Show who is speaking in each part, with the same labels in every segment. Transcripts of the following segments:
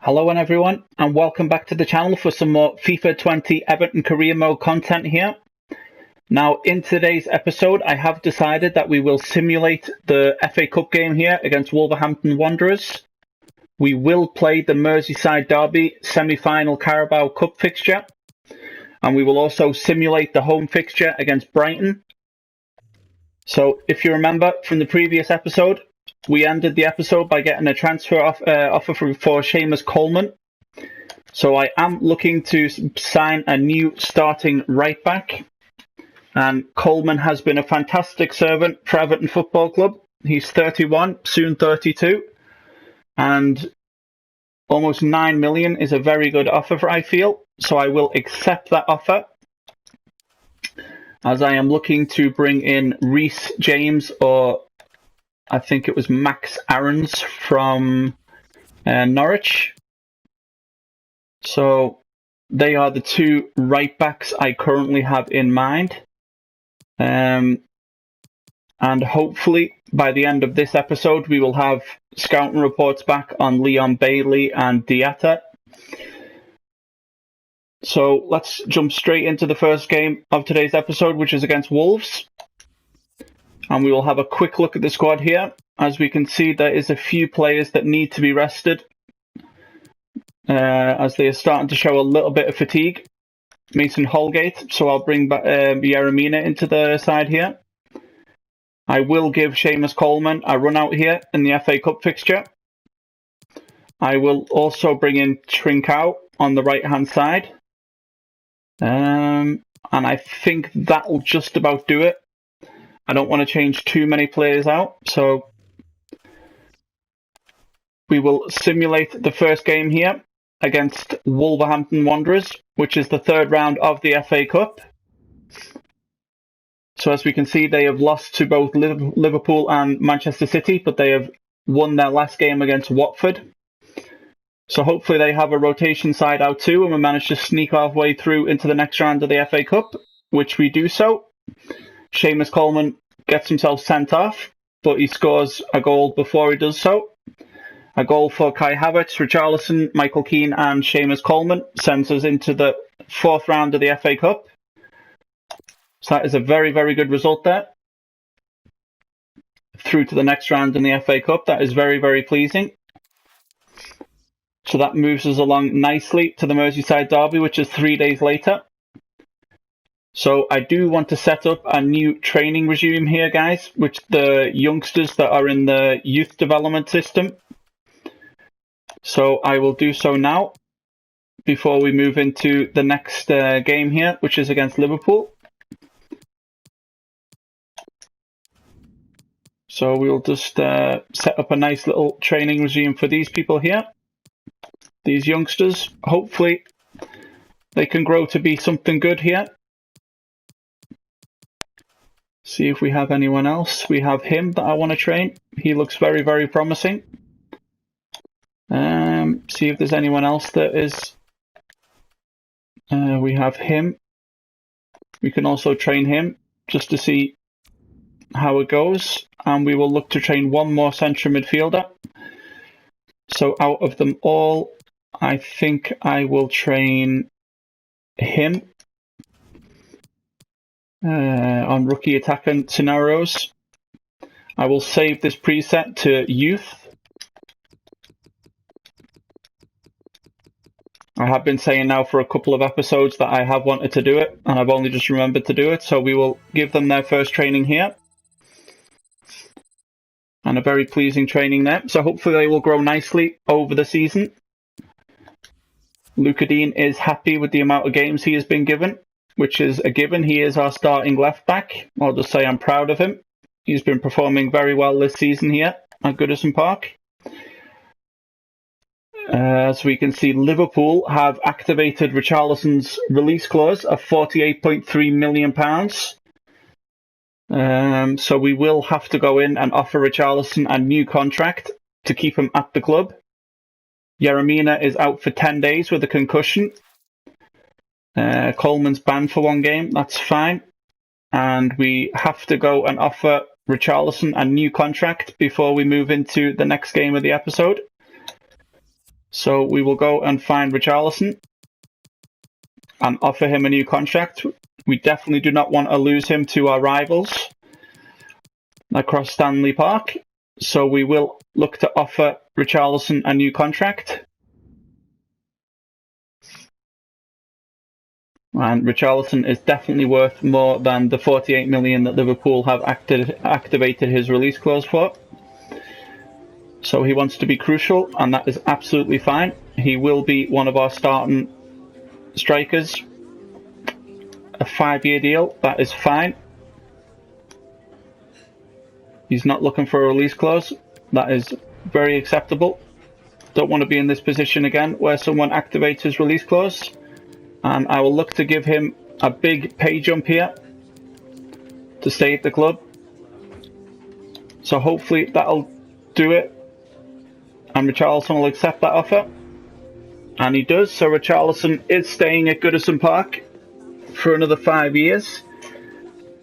Speaker 1: Hello everyone, and welcome back to the channel for some more FIFA20 Everton Career Mode content here. Now, in today's episode, I have decided that we will simulate the FA Cup game here against Wolverhampton Wanderers. We will play the Merseyside Derby semi-final Carabo Cup fixture, and we will also simulate the home fixture against Brighton. So, if you remember from the previous episode, we ended the episode by getting a transfer offer for Seamus Coleman. So I am looking to sign a new starting right back. And Coleman has been a fantastic servant for Everton Football Club. He's 31, soon 32. And almost 9 million is a very good offer, I feel. So I will accept that offer, as I am looking to bring in Reece James, or I think it was Max Aarons from Norwich. So they are the two right backs I currently have in mind. And hopefully by the end of this episode, we will have scouting reports back on Leon Bailey and Diatta. So let's jump straight into the first game of today's episode, which is against Wolves. And we will have a quick look at the squad here. As we can see, there is a few players that need to be rested, as they are starting to show a little bit of fatigue. Mason Holgate, so I'll bring back Yeremina into the side here. I will give Seamus Coleman a run out here in the FA Cup fixture. I will also bring in Trincao on the right-hand side. And I think that will just about do it. I don't want to change too many players out, so we will simulate the first game here against Wolverhampton Wanderers, which is the third round of the FA Cup. So as we can see, they have lost to both Liverpool and Manchester City, but they have won their last game against Watford. So hopefully they have a rotation side out too, and we manage to sneak our way through into the next round of the FA Cup, which we do so. Seamus Coleman gets himself sent off, but he scores a goal before he does so. A goal for Kai Havertz, Richarlison, Michael Keane and Seamus Coleman sends us into the fourth round of the FA Cup. So that is a very, very good result there. Through to the next round in the FA Cup. That is very, very pleasing. So that moves us along nicely to the Merseyside Derby, which is 3 days later. So I do want to set up a new training regime here, guys, which the youngsters that are in the youth development system. So I will do so now before we move into the next game here, which is against Liverpool. So we'll just set up a nice little training regime for these people here, these youngsters. Hopefully they can grow to be something good here. See if we have anyone else. We have him that I want to train. He looks very, very promising. See if there's anyone else that is. We have him. We can also train him just to see how it goes. And we will look to train one more central midfielder. So out of them all, I think I will train him. On rookie attacking scenarios. I will save this preset to youth. I have been saying now for a couple of episodes that I have wanted to do it, and I've only just remembered to do it, so we will give them their first training here. And a very pleasing training there, so hopefully they will grow nicely over the season. Luca Dean is happy with the amount of games he has been given, which is a given. He is our starting left back. I'll just say I'm proud of him. He's been performing very well this season here at Goodison Park. As we can see, Liverpool have activated Richarlison's release clause of £48.3 million. So we will have to go in and offer Richarlison a new contract to keep him at the club. Yeremina is out for 10 days with a concussion. Coleman's banned for one game, that's fine. And we have to go and offer Richarlison a new contract before we move into the next game of the episode. So we will go and find Richarlison and offer him a new contract. We definitely do not want to lose him to our rivals across Stanley Park. So we will look to offer Richarlison a new contract. And Richarlison is definitely worth more than the 48 million that Liverpool have activated his release clause for. So he wants to be crucial, and that is absolutely fine. He will be one of our starting strikers. A 5-year deal, that is fine. He's not looking for a release clause. That is very acceptable. Don't want to be in this position again where someone activates his release clause. And I will look to give him a big pay jump here to stay at the club. So hopefully that'll do it. And Richarlison will accept that offer. And he does. So Richarlison is staying at Goodison Park for another 5 years.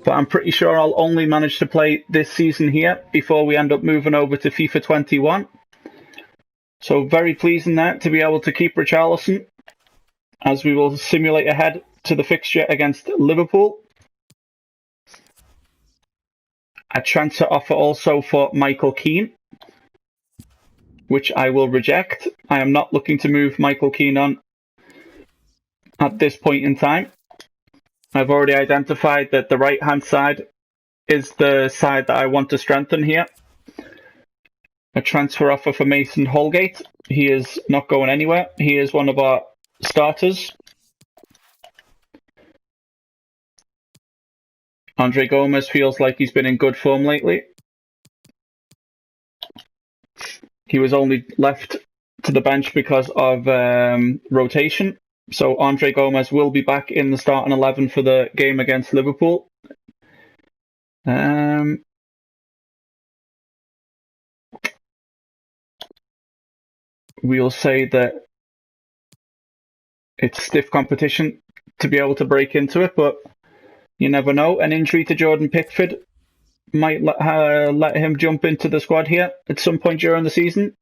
Speaker 1: But I'm pretty sure I'll only manage to play this season here before we end up moving over to FIFA 21. So very pleasing there to be able to keep Richarlison, as we will simulate ahead to the fixture against Liverpool. A transfer offer also for Michael Keane, which I will reject. I am not looking to move Michael Keane on at this point in time. I've already identified that the right-hand side is the side that I want to strengthen here. A transfer offer for Mason Holgate. He is not going anywhere. He is one of our starters. Andre Gomez feels like he's been in good form lately. He was only left to the bench because of rotation. So Andre Gomez will be back in the starting 11 for the game against Liverpool. We'll say that it's stiff competition to be able to break into it, but you never know. An injury to Jordan Pickford might let him jump into the squad here at some point during the season.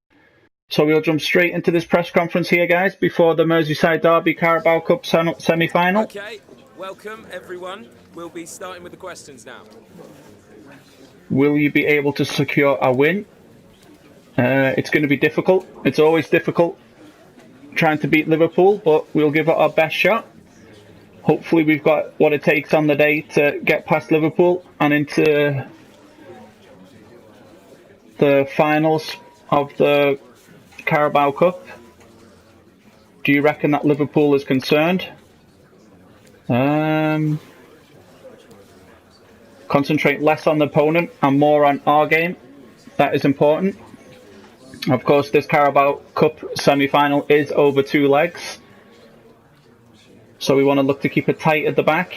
Speaker 1: So we'll jump straight into this press conference here, guys, before the Merseyside Derby Carabao Cup semi-final.
Speaker 2: Okay, welcome everyone. We'll be starting with the questions now.
Speaker 1: Will you be able to secure a win? It's going to be difficult. It's always difficult trying to beat Liverpool, but we'll give it our best shot. Hopefully we've got what it takes on the day to get past Liverpool and into the finals of the Carabao Cup. Do you reckon that Liverpool is concerned? Concentrate less on the opponent and more on our game. That is important. Of course, this Carabao Cup semi-final is over 2 legs. So we want to look to keep it tight at the back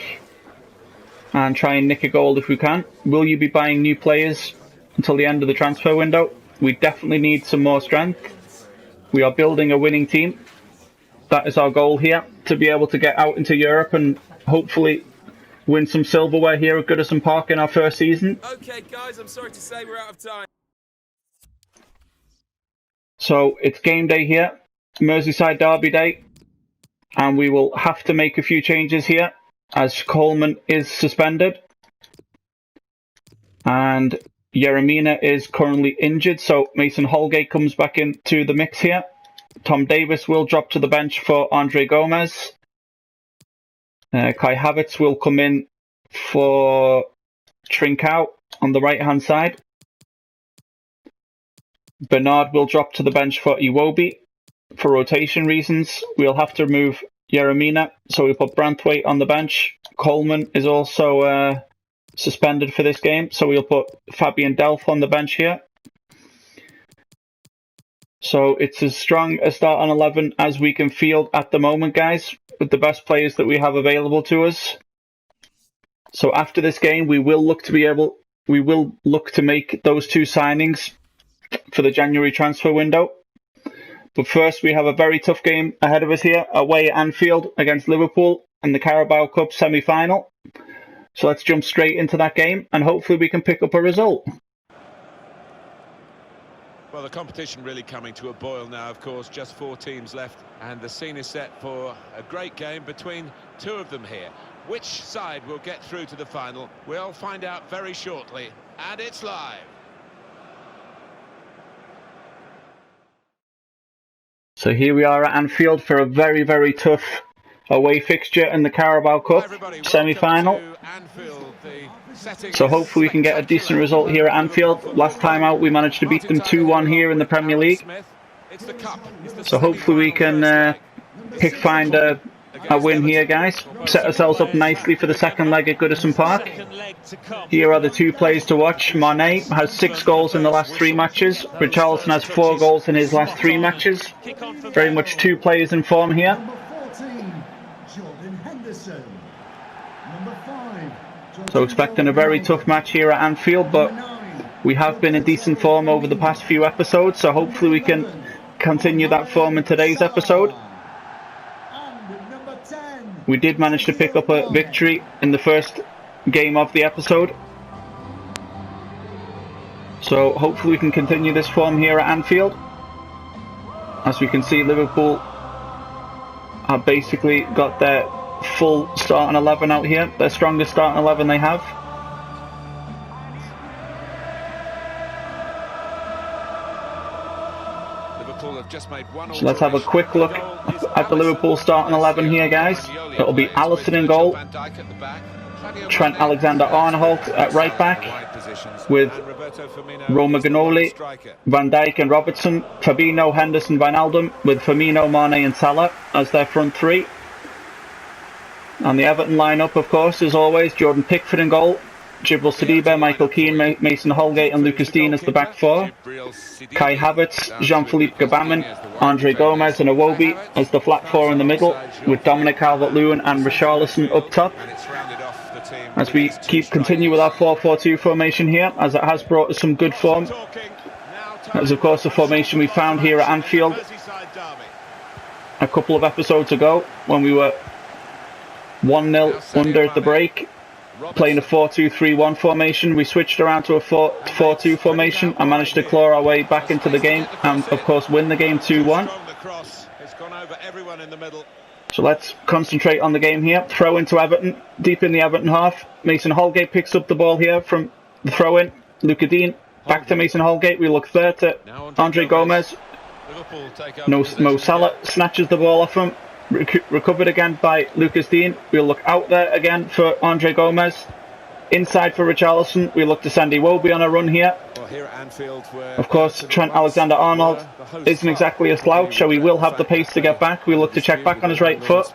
Speaker 1: and try and nick a goal if we can. Will you be buying new players until the end of the transfer window? We definitely need some more strength. We are building a winning team. That is our goal here, to be able to get out into Europe and hopefully win some silverware here at Goodison Park in our first season.
Speaker 2: Okay, guys, I'm sorry to say we're out of time.
Speaker 1: So it's game day here, Merseyside Derby day, and we will have to make a few changes here as Coleman is suspended and Yeremina is currently injured, so Mason Holgate comes back into the mix here. Tom Davis will drop to the bench for Andre Gomez. Kai Havertz will come in for Trincao on the right-hand side. Bernard will drop to the bench for Iwobi. For rotation reasons, we'll have to remove Yeremina, so we put Branthwaite on the bench. Coleman is also suspended for this game, so we'll put Fabian Delph on the bench here. So it's as strong a start on 11 as we can field at the moment, guys, with the best players that we have available to us. So after this game, we will look to make those 2 signings for the January transfer window. But first, we have a very tough game ahead of us here, away at Anfield against Liverpool in the Carabao Cup semi-final. So let's jump straight into that game and hopefully we can pick up a result.
Speaker 3: Well, the competition really coming to a boil now, of course, just 4 teams left, and the scene is set for a great game between 2 of them here. Which side will get through to the final? We'll find out very shortly, and it's live.
Speaker 1: So here we are at Anfield for a very, very tough away fixture in the Carabo Cup semi-final. So hopefully we can get a decent result here at Anfield. Last time out we managed to beat them 2-1 here in the Premier League. So hopefully we can find a win here, guys. Set ourselves up nicely for the second leg at Goodison Park. Here are the 2 players to watch. Mane has 6 goals in the last 3 matches. Richarlison has 4 goals in his last 3 matches. Very much 2 players in form here. So expecting a very tough match here at Anfield, but we have been in decent form over the past few episodes, so hopefully we can continue that form in today's episode. We did manage to pick up a victory in the first game of the episode, so hopefully we can continue this form here at Anfield. As we can see, Liverpool have basically got their full starting 11 out here, their strongest starting 11 they have.
Speaker 3: Liverpool have just made 1.
Speaker 1: So let's have a quick look at the Liverpool starting 11 here, guys. It'll be Alisson in goal, Trent Alexander-Arnold at right back, with Roma Gnoli, Van Dijk and Robertson, Fabinho, Henderson, Wijnaldum, with Firmino, Mane and Salah as their front 3. And the Everton lineup, of course, as always, Jordan Pickford in goal, Djibril Sidibe, Michael Keane, Mason Holgate and Lucas Digne as the back 4. Kai Havertz, Jean-Philippe Gbamin, Andre Gomez and Iwobi as the flat 4 in the middle, with Dominic Calvert-Lewin and Richarlison up top. As we continue with our 4-4-2 formation here, as it has brought us some good form. That was, of course, the formation we found here at Anfield a couple of episodes ago when we were 1-0 under at the break, playing a 4-2-3-1 formation. We switched around to a 4-4-2 formation and managed to claw our way back into the game and, of course, win the game 2-1. So let's concentrate on the game here. Throw into Everton, deep in the Everton half. Mason Holgate picks up the ball here from the throw-in. Lucas Digne, back to Mason Holgate. We look there to Andre Gomez. Mo Salah snatches the ball off him. Recovered again by Lucas Digne. We'll look out there again for Andre Gomez. Inside for Richarlison. We look to send Iwobi on a run here. Of course, Trent Alexander-Arnold isn't exactly a slouch, so he will have the pace to get back. We look to check back on his right foot.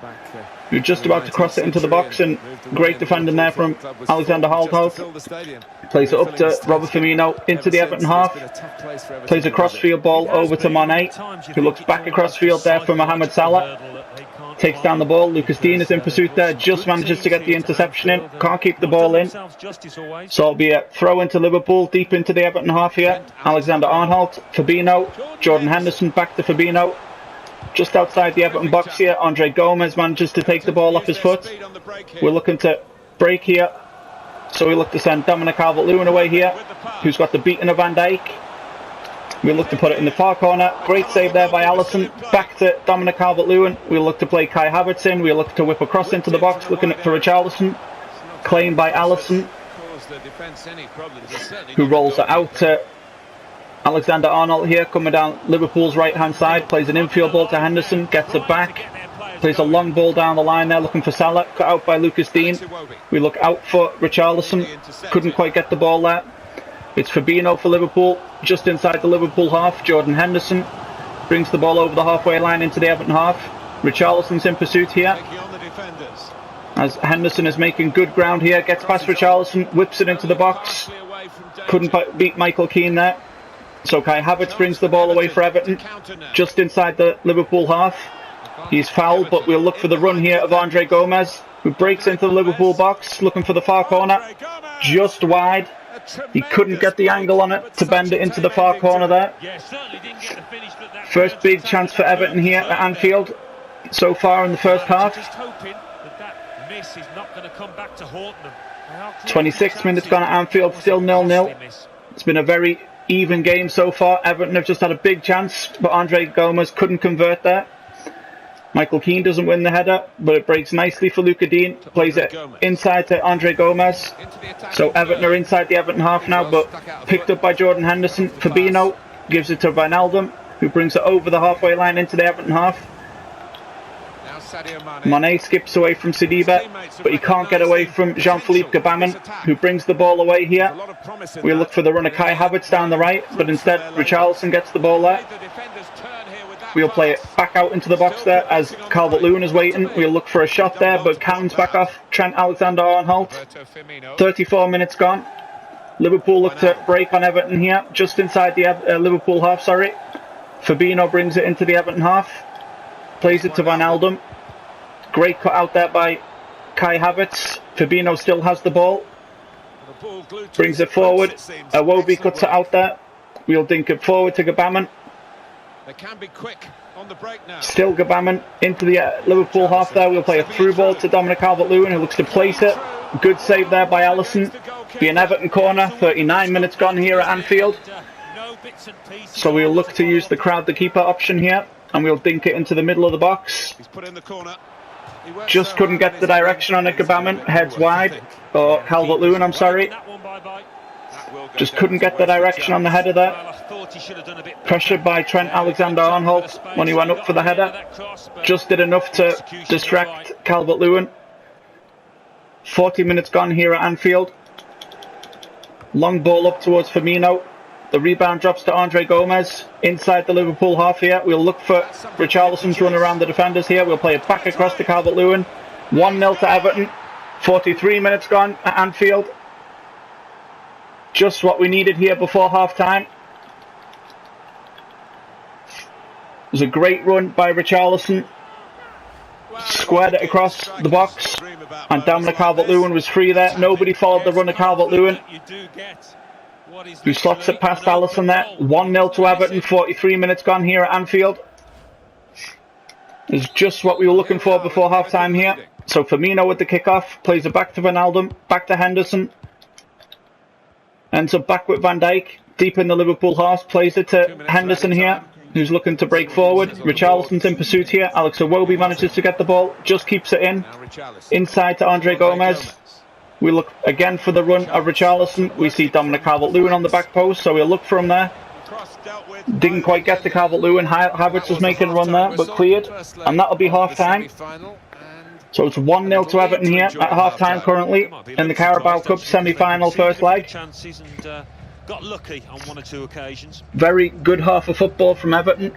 Speaker 1: We're just about to cross it into the box, and great defending there from Alexander-Arnold. Plays it up to Robert Firmino into the Everton half. Plays a crossfield ball over to Mane, who looks back across field there for Mohamed Salah. Takes down the ball. Lucas Digne is in pursuit there, just manages to get the interception in. Can't keep the ball in. So it'll be a throw into Liverpool, deep into the Everton half here. Alexander-Arnold, Fabinho, Jordan Henderson back to Fabinho. Just outside the Everton box here, Andre Gomez manages to take the ball off his foot. We're looking to break here, so we look to send Dominic Calvert-Lewin away here, who's got the beating of Van Dijk. We look to put it in the far corner. Great save there by Alisson. Back to Dominic Calvert-Lewin. We look to play Kai Havertz in. We look to whip across into the box, looking for Richarlison. Claimed by Alisson, who rolls it out to Alexander-Arnold here, coming down Liverpool's right-hand side. Plays an infield ball to Henderson. Gets it back. Plays a long ball down the line there, looking for Salah. Cut out by Lucas Digne. We look out for Richarlison. Couldn't quite get the ball there. It's Fabinho for Liverpool, just inside the Liverpool half. Jordan Henderson brings the ball over the halfway line into the Everton half. Richarlison's in pursuit here, as Henderson is making good ground here. Gets past Richarlison, whips it into the box. Couldn't beat Michael Keane there. So Kai Havertz brings the ball away for Everton, just inside the Liverpool half. He's fouled, but we'll look for the run here of Andre Gomez, who breaks into the Liverpool box, looking for the far corner. Just wide. He couldn't get the angle on it to bend it into the far corner there. First big chance for Everton here at Anfield so far in the first half. 26 minutes gone at Anfield, still 0-0. It's been a very even game so far. Everton have just had a big chance, but Andre Gomez couldn't convert there. Michael Keane doesn't win the header, but it breaks nicely for Luca Dean. Plays it inside to Andre Gomez. So Everton are inside the Everton half now, but picked up by Jordan Henderson. Fabinho gives it to Wijnaldum, who brings it over the halfway line into the Everton half. Mane skips away from Sidibe, but he can't get away from Jean-Philippe Gbamin, who brings the ball away here. We look for the runner Kai Havertz down the right, but instead Richarlison gets the ball there. We'll play it back out into the box there as Calvert-Lewin is waiting. We'll look for a shot there, but counts back off Trent Alexander-Arnold. 34 minutes gone. Liverpool look to break on Everton here, just inside the Liverpool half, sorry. Fabinho brings it into the Everton half. Plays it to Wijnaldum. Great cut out there by Kai Havertz. Fabinho still has the ball. Brings it forward. Iwobi cuts it out there. We'll dink it forward to Gbamin.
Speaker 3: They can be quick on the break now.
Speaker 1: Still Gbamin into the Liverpool half there. We'll play a through ball to Dominic Calvert-Lewin, who looks to place it. Good save there by Alisson. Be an Everton corner. 39 minutes gone here at Anfield. So we'll look to use the crowd the keeper option here, and we'll dink it into the middle of the box.
Speaker 3: He's put in the corner.
Speaker 1: Just couldn't get the direction on it. Gbamin heads wide, or Calvert-Lewin, I'm sorry. Just couldn't get the direction on the header there. Pressured by Trent Alexander-Arnold when he went up for the header. Just did enough to distract Calvert-Lewin. 40 minutes gone here at Anfield. Long ball up towards Firmino. The rebound drops to Andre Gomez inside the Liverpool half here. We'll look for Richarlison's run around the defenders here. We'll play it back across to Calvert-Lewin. 1-0 to Everton. 43 minutes gone at Anfield. Just what we needed here before half-time. It was a great run by Richarlison. Squared it across the box. And Dominic Calvert-Lewin was free there. Nobody followed the run of Calvert-Lewin, who slots it past Alisson there. 1-0 to Everton, 43 minutes gone here at Anfield. It's just what we were looking for before half-time here. So Firmino with the kick-off, plays it back to Wijnaldum, back to Henderson. Ends up back with Van Dijk, deep in the Liverpool half, plays it to Henderson here, who's looking to break forward. Richarlison's in pursuit here. Alex Iwobi manages to get the ball, just keeps it in. Inside to Andre Gomez. We look again for the run of Richarlison. We see Dominic Calvert-Lewin on the back post, so we'll look for him there. Didn't quite get to Calvert-Lewin. Havertz was making a run there, but cleared. And that'll be half-time. So it's 1-0 to Everton here at half-time currently in the Carabao Cup semi-final first leg.
Speaker 4: Got lucky on one or two occasions.
Speaker 1: Very good half of football from Everton.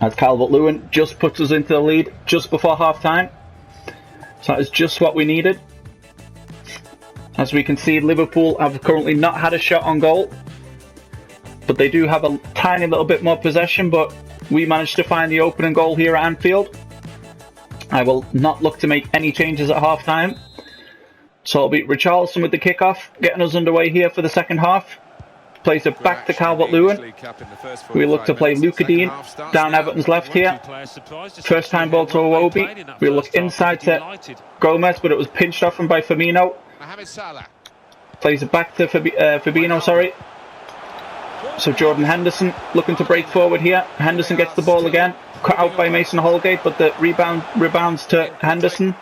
Speaker 1: As Calvert-Lewin just puts us into the lead just before half-time. So that is just what we needed. As we can see, Liverpool have currently not had a shot on goal, but they do have a tiny little bit more possession, but we managed to find the opening goal here at Anfield. I will not look to make any changes at half-time. So it'll be Richarlison with the kick-off, getting us underway here for the second half. Plays it back to Calvert-Lewin. We look to play Luca Dean down Everton's left here. First time ball to Iwobi. We look inside to Gomez, but it was pinched off him by Firmino. Plays it back to Fabinho, sorry. So Jordan Henderson looking to break forward here. Henderson gets the ball again. Cut out by Mason Holgate, but the rebounds to Henderson,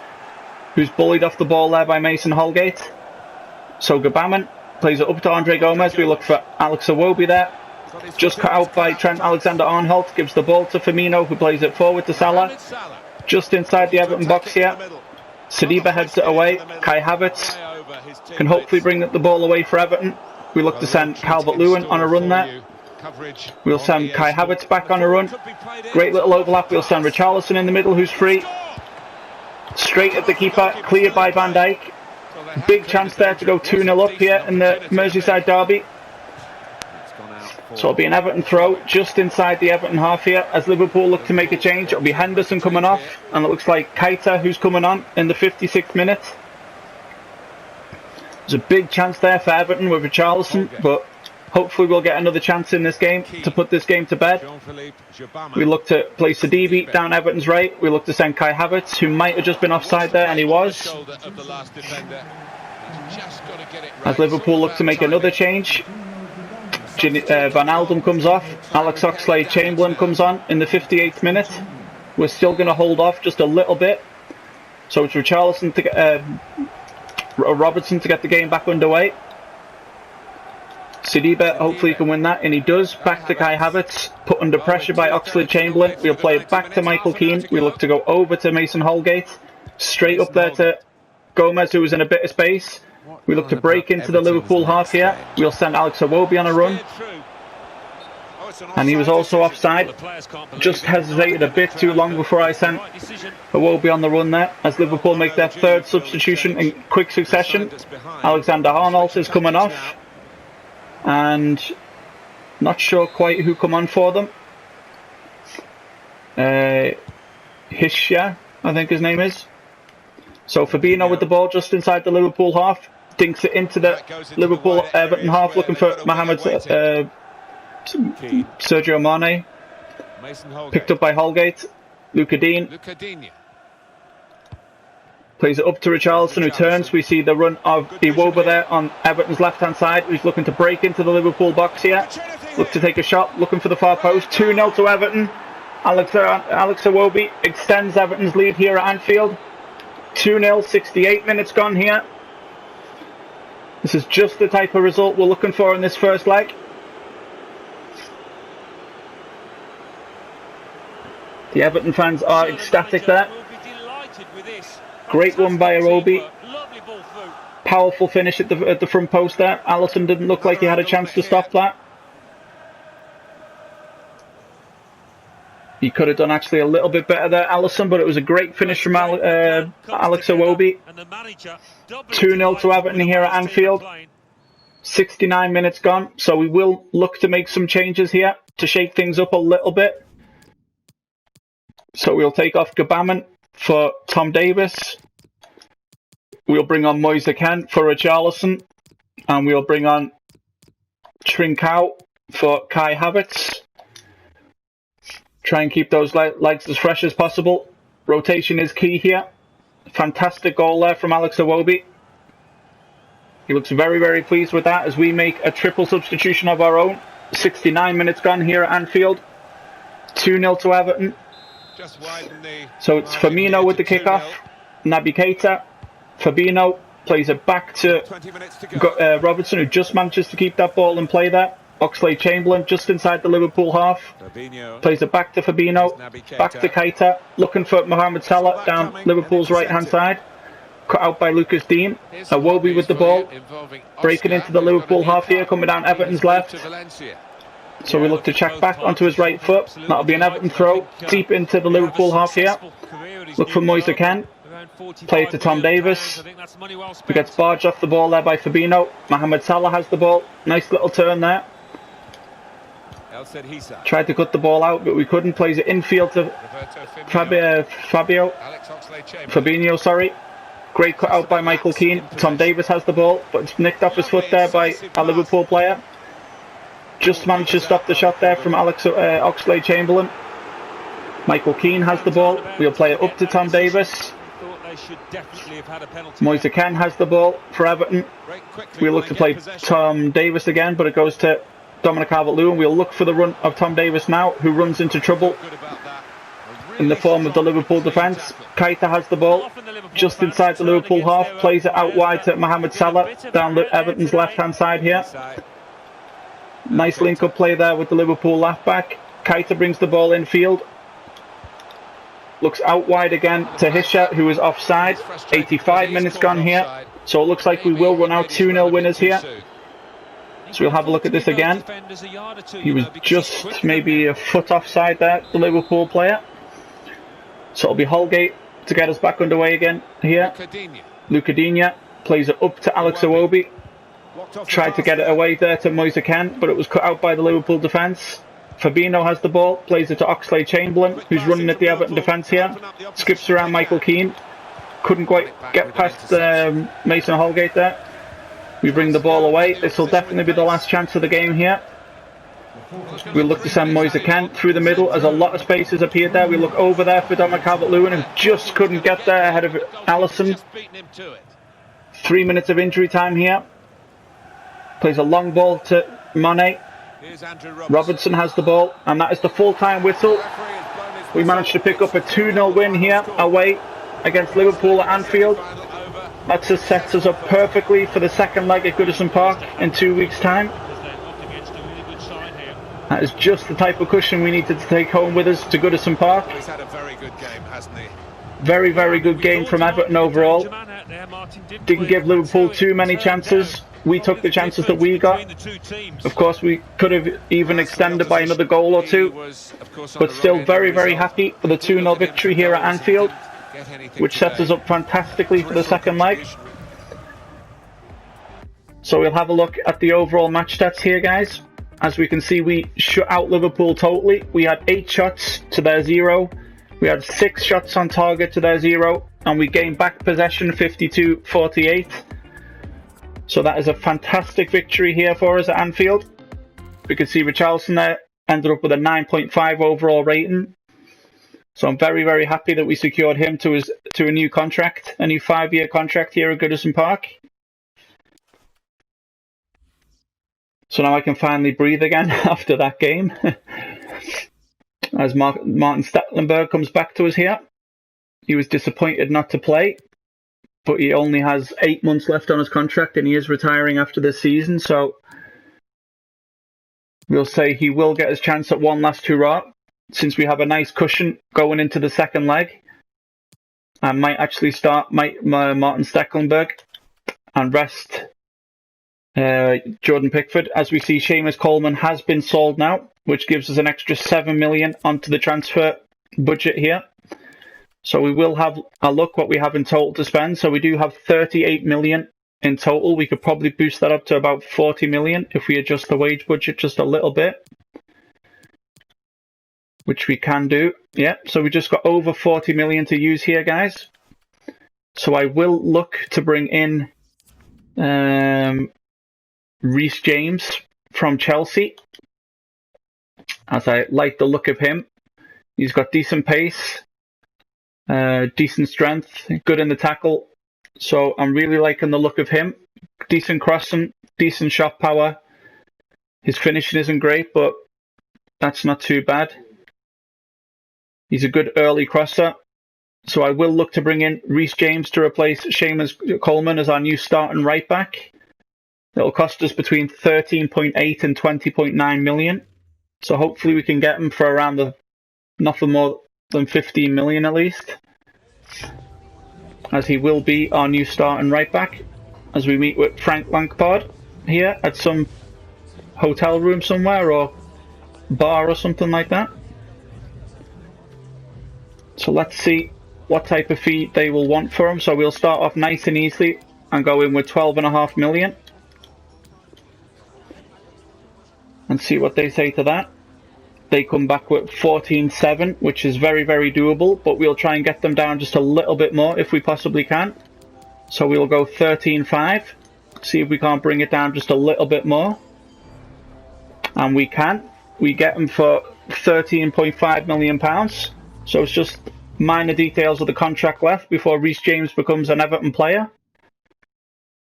Speaker 1: who's bullied off the ball there by Mason Holgate. So Gbamin plays it up to Andre Gomez. We look for Alex Iwobi there. Just cut out by Trent Alexander-Arnold. Gives the ball to Firmino, who plays it forward to Salah. Just inside the Everton box here. Sidibe heads it away. Kai Havertz can hopefully bring the ball away for Everton. We look to send Calvert-Lewin on a run there. We'll send Kai Havertz back on a run. Great little overlap. We'll send Richarlison in the middle, who's free. Straight at the keeper, cleared by Van Dijk. Big chance there to go 2-0 up here in the Merseyside derby. So it'll be an Everton throw just inside the Everton half here as Liverpool look to make a change. It'll be Henderson coming off, and it looks like Keita who's coming on in the 56th minute. There's a big chance there for Everton with Richarlison, but Hopefully we'll get another chance in this game to put this game to bed. We look to play Sidibe down Everton's right. We look to send Kai Havertz, who might have just been offside there, and he was. As Liverpool look to make another change, Van Alden comes off. Alex Oxlade-Chamberlain comes on in the 58th minute. We're still going to hold off just a little bit. So it's Richarlison to get, Robertson to get the game back underway. Sidibe, hopefully he can win that, and he does. Back to Kai Havertz, put under pressure by Oxlade-Chamberlain. We'll play it back to Michael Keane. We look to go over to Mason Holgate. Straight up there to Gomez, who was in a bit of space. We look to break into the Liverpool half here. We'll send Alex Iwobi on a run. And he was also offside. Just hesitated a bit too long before I sent Iwobi on the run there. As Liverpool make their third substitution in quick succession. Alexander Arnold is coming off. And not sure quite who come on for them. Hisha, I think his name is. So Fabinho with the ball just inside the Liverpool half. Dinks it into the Liverpool Everton half, looking for Mohamed Sergio Mane. Picked up by Holgate. Luca Dean. Plays it up to Richarlison, who turns. We see the run of Iwobi there on Everton's left-hand side. He's looking to break into the Liverpool box here. Look to take a shot, looking for the far post. 2-0 to Everton. Alex Iwobi extends Everton's lead here at Anfield. 2-0, 68 minutes gone here. This is just the type of result we're looking for in this first leg. The Everton fans are ecstatic there. Great one by Iwobi. Powerful finish at the front post there. Alisson didn't look like he had a chance to stop that. He could have done actually a little bit better there, Alisson, but it was a great finish from Alex Iwobi. 2-0 to Everton here at Anfield. 69 minutes gone, so we will look to make some changes here to shake things up a little bit. So we'll take off Gabaman for Tom Davis. We'll bring on Moise Kean for Richarlison. And we'll bring on Trincao for Kai Havertz. Try and keep those legs as fresh as possible. Rotation is key here. Fantastic goal there from Alex Iwobi. He looks very, very pleased with that as we make a triple substitution of our own. 69 minutes gone here at Anfield. 2-0 to Everton. So it's Firmino with the kickoff. Naby Keita. Fabinho plays it back to Robertson, who just manages to keep that ball in play there. Oxlade-Chamberlain just inside the Liverpool half. Plays it back to Fabinho. Back to Keita. Looking for Mohamed Salah down Liverpool's right-hand side. Cut out by Lucas Dean. Iwobi with the ball. Breaking into the Liverpool half here. Coming down Everton's left. So we look to check back onto his right foot. That'll be an Everton throw. Deep into the Liverpool half here. Look for Moise Kean. Play it to Tom Davis. He gets barged off the ball there by Fabinho. Mohamed Salah has the ball. Nice little turn there. Tried to cut the ball out, but we couldn't. Plays it infield to Fabinho, sorry. Great cut out by Michael Keane. Tom Davis has the ball, but it's nicked off his foot there by a Liverpool player. Just managed to stop the shot there from Oxlade-Chamberlain. Michael Keane has the ball. We'll play it up to Tom Davis. Moise Kean has the ball for Everton. We'll look to play Tom Davis again, but it goes to Dominic Calvert-Lewin. We'll look for the run of Tom Davis now, who runs into trouble in the form of the Liverpool defence. Keita has the ball just inside the Liverpool half. Plays it out wide to Mohamed Salah down Everton's left-hand side here. Nice link-up play there with the Liverpool left-back. Keita brings the ball infield. Looks out wide again to Hisha, who is offside. 85 minutes gone here. So it looks like we will run out 2-0 winners here. So we'll have a look at this again. He was just maybe a foot offside there, the Liverpool player. So it'll be Holgate to get us back underway again here. Luca Digne plays it up to Alex Iwobi. Tried to get it away there to Moise Kean, but it was cut out by the Liverpool defence. Fabinho has the ball, plays it to Oxlade-Chamberlain, who's running at the Everton defence here. Skips around Michael Keane. Couldn't quite get past Mason Holgate there. We bring the ball away. This will definitely be the last chance of the game here. We look to send Moise Kean through the middle as a lot of space has appeared there. We look over there for Dominic Calvert-Lewin and just couldn't get there ahead of Alisson. 3 minutes of injury time here. Plays a long ball to Mane. Robertson has the ball, and that is the full-time whistle. We managed to pick up a 2-0 win here away against Liverpool at Anfield. That just sets us up perfectly for the second leg at Goodison Park in 2 weeks' time. That is just the type of cushion we needed to take home with us to Goodison Park.
Speaker 3: He's had a very good game, hasn't he?
Speaker 1: Very, very good game from Everton overall. Didn't give Liverpool too many chances. We took the chances that we got. Of course, we could have even extended by another goal or two. But still very, very happy for the 2-0 victory here at Anfield, which sets us up fantastically for the second leg. So we'll have a look at the overall match stats here, guys. As we can see, we shut out Liverpool totally. We had 8 shots to their 0. We had 6 shots on target to their 0. And we gained back possession 52-48. So that is a fantastic victory here for us at Anfield. We can see Richarlison there ended up with a 9.5 overall rating. So I'm very, very happy that we secured him to a new contract, a new 5-year contract here at Goodison Park. So now I can finally breathe again after that game. As Martin Stecklenburg comes back to us here. He was disappointed not to play, but he only has 8 months left on his contract and he is retiring after this season. So we'll say he will get his chance at one last hurrah, since we have a nice cushion going into the second leg. I might actually start Martin Stecklenburg and rest Jordan Pickford. As we see, Seamus Coleman has been sold now, which gives us an extra 7 million onto the transfer budget here. So we will have a look what we have in total to spend. So we do have 38 million in total. We could probably boost that up to about 40 million if we adjust the wage budget just a little bit, which we can do. Yeah, so we just got over 40 million to use here, guys. So I will look to bring in Reece James from Chelsea, as I like the look of him. He's got decent pace, decent strength, good in the tackle. So I'm really liking the look of him. Decent crossing, decent shot power. His finishing isn't great, but that's not too bad. He's a good early crosser. So I will look to bring in Reece James to replace Seamus Coleman as our new starting right back. It'll cost us between 13.8 and 20.9 million. So hopefully we can get him for around nothing more than 15 million at least, as he will be our new starting right back as we meet with Frank Lampard here at some hotel room somewhere or bar or something like that. So let's see what type of fee they will want for him. So we'll start off nice and easily and go in with 12.5 million. And see what they say to that. They come back with 14.7, which is very, very doable, but we'll try and get them down just a little bit more if we possibly can. So we'll go 13.5, see if we can't bring it down just a little bit more. And we can. We get them for £13.5 million. So it's just minor details of the contract left before Reece James becomes an Everton player.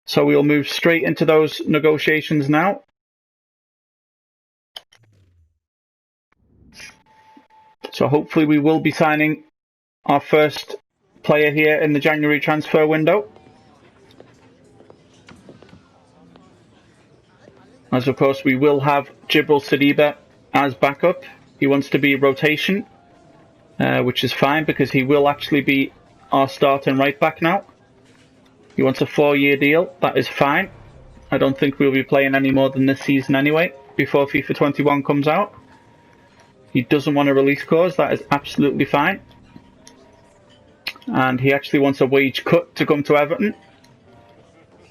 Speaker 1: So we'll move straight into those negotiations now. So hopefully we will be signing our first player here in the January transfer window. As of course we will have Djibril Sadiba as backup. He wants to be rotation, which is fine because he will actually be our starting right back now. He wants a 4-year deal. That is fine. I don't think we'll be playing any more than this season anyway, before FIFA 21 comes out. He doesn't want a release clause. That is absolutely fine. And he actually wants a wage cut to come to Everton.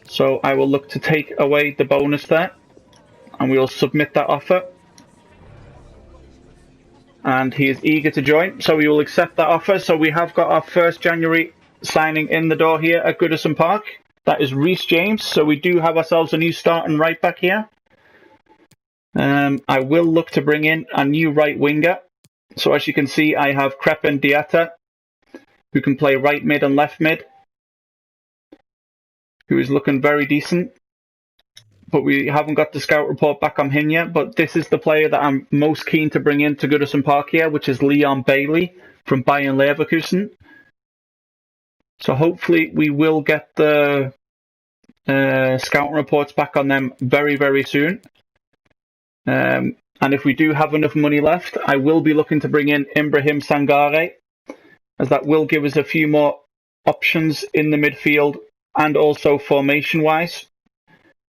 Speaker 1: So I will look to take away the bonus there. And we will submit that offer. And he is eager to join. So we will accept that offer. So we have got our first January signing in the door here at Goodison Park. That is Reece James. So we do have ourselves a new starting right back here. I will look to bring in a new right winger. So as you can see, I have Crepin Diatta, who can play right mid and left mid, who is looking very decent. But we haven't got the scout report back on him yet. But this is the player that I'm most keen to bring in to Goodison Park here, which is Leon Bailey from Bayern Leverkusen. So hopefully we will get the scouting reports back on them very, very soon. And if we do have enough money left, I will be looking to bring in Ibrahim Sangare, as that will give us a few more options in the midfield and also formation-wise,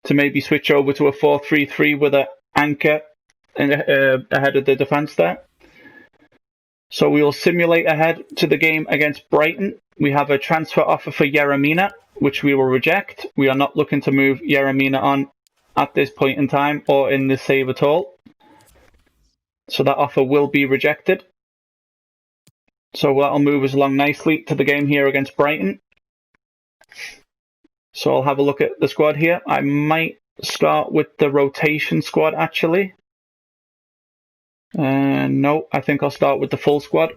Speaker 1: to maybe switch over to a 4-3-3 with an anchor ahead of the defence there. So we will simulate ahead to the game against Brighton. We have a transfer offer for Yeremina, which we will reject. We are not looking to move Yeremina on at this point in time or in this save at all. So that offer will be rejected. So that'll move us along nicely to the game here against Brighton. So I'll have a look at the squad here. I might start with the rotation squad, actually. No, I think I'll start with the full squad,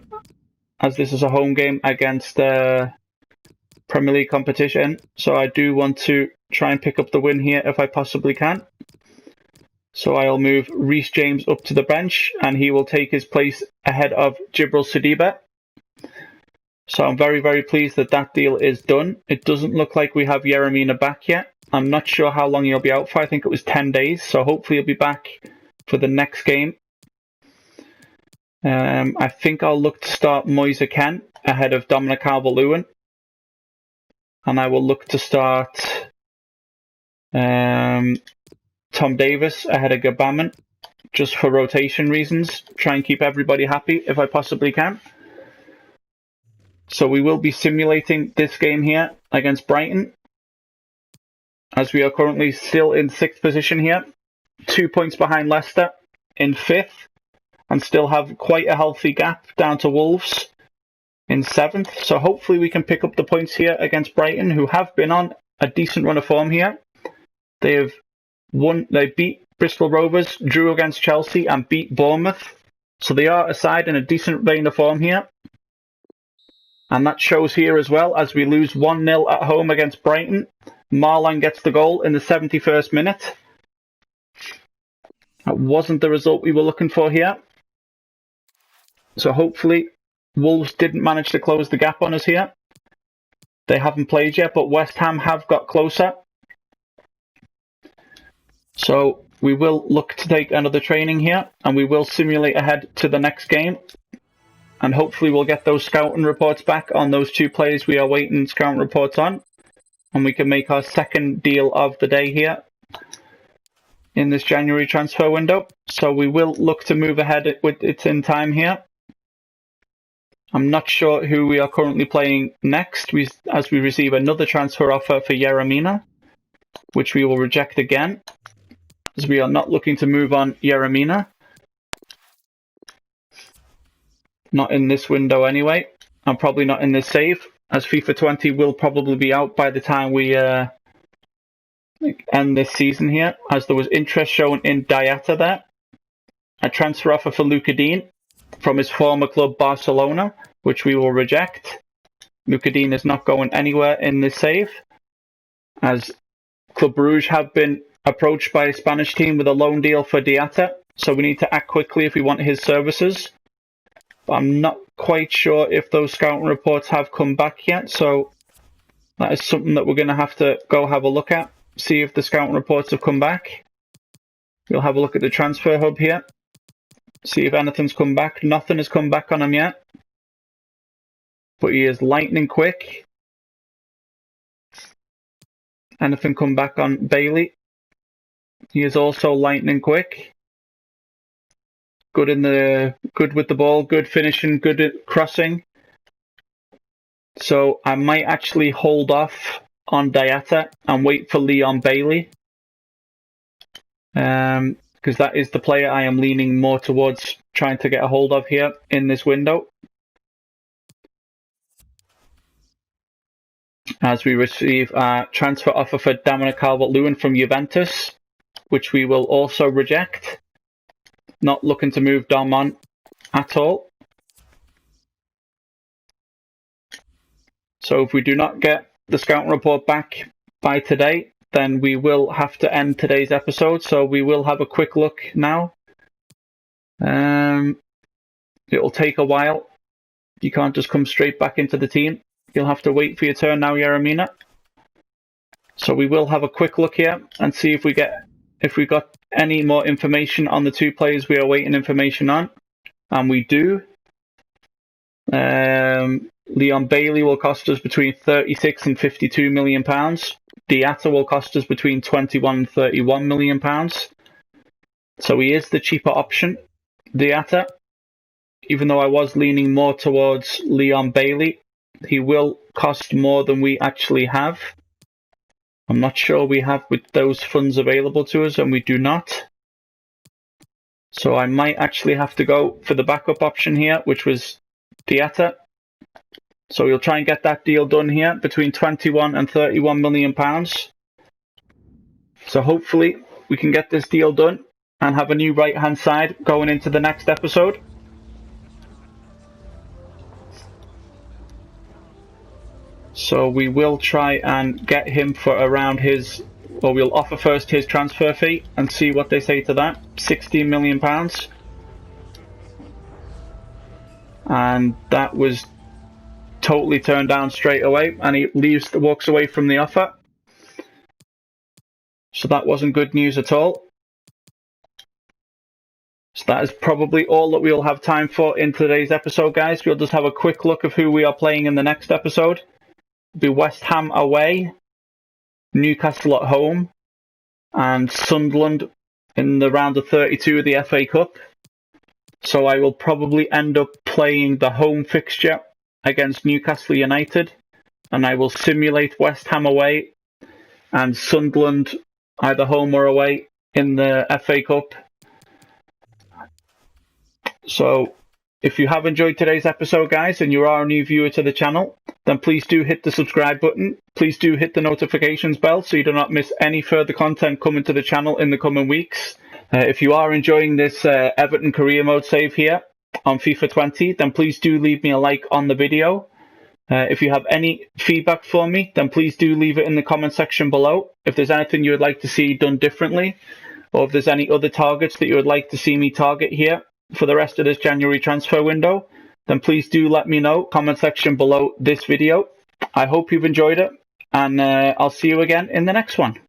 Speaker 1: as this is a home game against Premier League competition. So I do want to try and pick up the win here if I possibly can. So I'll move Reece James up to the bench, and he will take his place ahead of Jibril Sidibe. So I'm very, very pleased that that deal is done. It doesn't look like we have Yeremina back yet. I'm not sure how long he'll be out for. I think it was 10 days. So hopefully he'll be back for the next game. I think I'll look to start Moise Kean ahead of Dominic Calvert-Lewin. And I will look to start Tom Davis ahead of Gabaman, just for rotation reasons. Try and keep everybody happy if I possibly can. So we will be simulating this game here against Brighton, as we are currently still in 6th position here, 2 points behind Leicester in 5th, and still have quite a healthy gap down to Wolves in 7th. So hopefully we can pick up the points here against Brighton, who have been on a decent run of form here. They have won. They beat Bristol Rovers, drew against Chelsea, and beat Bournemouth. So they are a side in a decent vein of form here. And that shows here as well, as we lose 1-0 at home against Brighton. Marlon gets the goal in the 71st minute. That wasn't the result we were looking for here. So hopefully Wolves didn't manage to close the gap on us here. They haven't played yet, but West Ham have got closer. So we will look to take another training here, and we will simulate ahead to the next game. And hopefully we'll get those scouting reports back on those 2 players we are waiting scouting reports on. And we can make our second deal of the day here in this January transfer window. So we will look to move ahead with it in time here. I'm not sure who we are currently playing next, as we receive another transfer offer for Yeremina, which we will reject again, as we are not looking to move on Yeremina. Not in this window anyway, and probably not in this save, as FIFA 20 will probably be out by the time we end this season here, as there was interest shown in Diatta there. A transfer offer for Luca Dean from his former club Barcelona, which we will reject. Luca Dean is not going anywhere in this save, as Club Brugge have been approached by a Spanish team with a loan deal for Diatta, so we need to act quickly if we want his services. But I'm not quite sure if those scouting reports have come back yet, so that is something that we're going to have to go have a look at, see if the scouting reports have come back. We'll have a look at the transfer hub here, see if anything's come back. Nothing has come back on him yet, but he is lightning quick. Anything come back on Bailey? He is also lightning quick. Good with the ball, good finishing, good at crossing. So I might actually hold off on Diatta and wait for Leon Bailey, because that is the player I am leaning more towards trying to get a hold of here in this window. as we receive a transfer offer for Dominic Calvert-Lewin from Juventus, which we will also reject. Not looking to move Dom on at all. So if we do not get the scouting report back by today, then we will have to end today's episode. So we will have a quick look now. It'll take a while. You can't just come straight back into the team. You'll have to wait for your turn now, Yaramina. So we will have a quick look here and see if we got any more information on the two players we are waiting information on. And we do. Leon Bailey will cost us between 36 and 52 million pounds. Diatta will cost us between 21 and 31 million pounds. So he is the cheaper option, Diatta. Even though I was leaning more towards Leon Bailey, he will cost more than we actually have. I'm not sure we have with those funds available to us, and we do not. So I might actually have to go for the backup option here, which was Diatta. So we'll try and get that deal done here between 21 and 31 million pounds. So hopefully we can get this deal done and have a new right-hand side going into the next episode. So we will try and get him for around his, or we'll offer first his transfer fee and see what they say to that. 16 million pounds. And that was totally turned down straight away, and he walks away from the offer. So that wasn't good news at all. So that is probably all that we'll have time for in today's episode, guys. We'll just have a quick look of who we are playing in the next episode. It'll be West Ham away, Newcastle at home, and Sunderland in the round of 32 of the FA Cup. So I will probably end up playing the home fixture against Newcastle United, and I will simulate West Ham away and Sunderland either home or away in the FA Cup. So if you have enjoyed today's episode, guys, and you are a new viewer to the channel, then please do hit the subscribe button. Please do hit the notifications bell so you do not miss any further content coming to the channel in the coming weeks. If you are enjoying this Everton Career Mode save here on FIFA 20, then please do leave me a like on the video. If you have any feedback for me, then please do leave it in the comment section below. If there's anything you would like to see done differently, or if there's any other targets that you would like to see me target here for the rest of this January transfer window, then please do let me know. Comment section below this video. I hope you've enjoyed it, and I'll see you again in the next one.